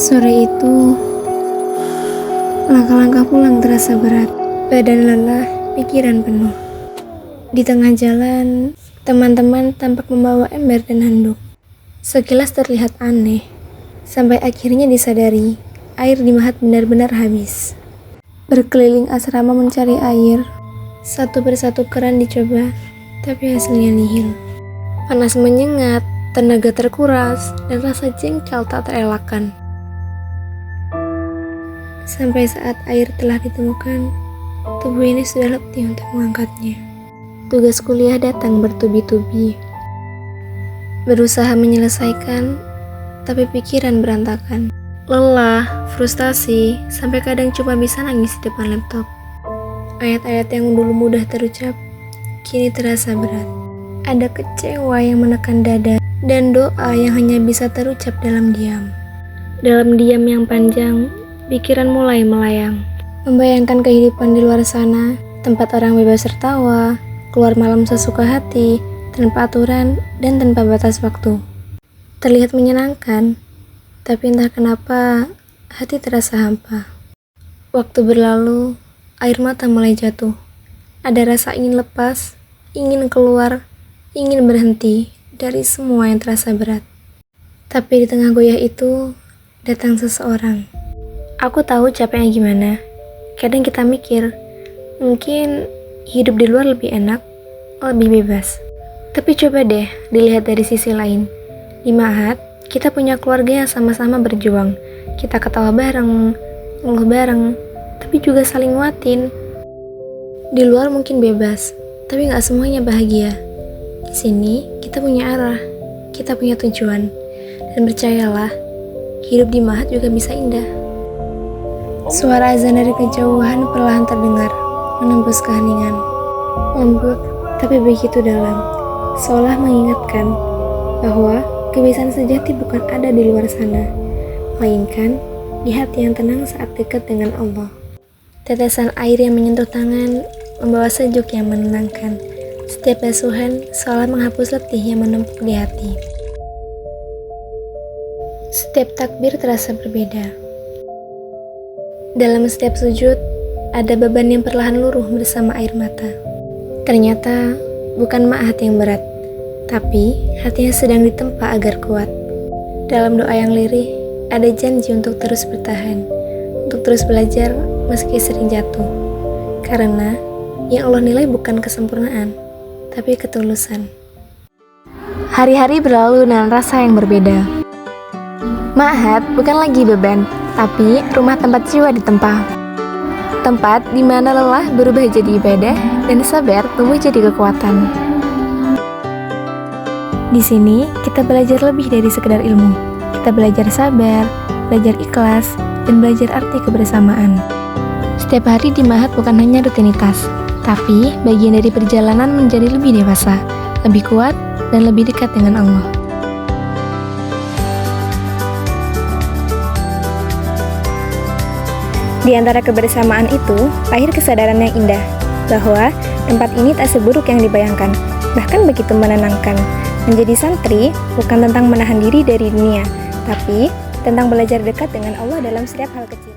Sore itu, langkah-langkah pulang terasa berat. Badan lelah, pikiran penuh. Di tengah jalan, teman-teman tampak membawa ember dan handuk. Sekilas terlihat aneh, sampai akhirnya disadari, air di Mahat benar-benar habis. Berkeliling asrama mencari air, satu persatu keran dicoba, tapi hasilnya nihil. Panas menyengat, tenaga terkuras, dan rasa jengkel tak terelakkan. Sampai saat air telah ditemukan, tubuh ini sudah letih untuk mengangkatnya. Tugas kuliah datang bertubi-tubi. Berusaha menyelesaikan, tapi pikiran berantakan. Lelah, frustasi, sampai kadang cuma bisa nangis di depan laptop. Ayat-ayat yang dulu mudah terucap, kini terasa berat. Ada kecewa yang menekan dada, dan doa yang hanya bisa terucap dalam diam. Dalam diam yang panjang, pikiran mulai melayang, membayangkan kehidupan di luar sana, tempat orang bebas tertawa, keluar malam sesuka hati, tanpa aturan dan tanpa batas waktu. Terlihat menyenangkan, tapi entah kenapa hati terasa hampa. Waktu berlalu, air mata mulai jatuh. Ada rasa ingin lepas, ingin keluar, ingin berhenti dari semua yang terasa berat. Tapi di tengah goyah itu, datang seseorang. Aku tahu capeknya gimana. Kadang kita mikir, mungkin hidup di luar lebih enak, lebih bebas. Tapi coba deh dilihat dari sisi lain. Di Mahat, kita punya keluarga yang sama-sama berjuang. Kita ketawa bareng, ngeluh bareng, tapi juga saling nguatin. Di luar mungkin bebas, tapi gak semuanya bahagia. Di sini, kita punya arah, kita punya tujuan. Dan percayalah, hidup di Mahat juga bisa indah. Suara azan dari kejauhan perlahan terdengar, menembus keheningan. Lembut, tapi begitu dalam, seolah mengingatkan bahwa kebiasaan sejati bukan ada di luar sana, melainkan di hati yang tenang saat dekat dengan Allah. Tetesan air yang menyentuh tangan membawa sejuk yang menenangkan. Setiap basuhan seolah menghapus letih yang menumpuk di hati. Setiap takbir terasa berbeda. Dalam setiap sujud, ada beban yang perlahan luruh bersama air mata. Ternyata, bukan Mahat yang berat, tapi hatinya sedang ditempa agar kuat. Dalam doa yang lirih, ada janji untuk terus bertahan, untuk terus belajar meski sering jatuh. Karena, yang Allah nilai bukan kesempurnaan, tapi ketulusan. Hari-hari berlalu dengan rasa yang berbeda. Mahat bukan lagi beban, tapi rumah tempat jiwa ditempa. Tempat di mana lelah berubah jadi ibadah dan sabar tumbuh jadi kekuatan. Di sini kita belajar lebih dari sekedar ilmu. Kita belajar sabar, belajar ikhlas, dan belajar arti kebersamaan. Setiap hari di Mahat bukan hanya rutinitas, tapi bagian dari perjalanan menjadi lebih dewasa, lebih kuat, dan lebih dekat dengan Allah. Di antara kebersamaan itu, lahir kesadaran yang indah, bahwa tempat ini tak seburuk yang dibayangkan, bahkan begitu menenangkan. Menjadi santri bukan tentang menahan diri dari dunia, tapi tentang belajar dekat dengan Allah dalam setiap hal kecil.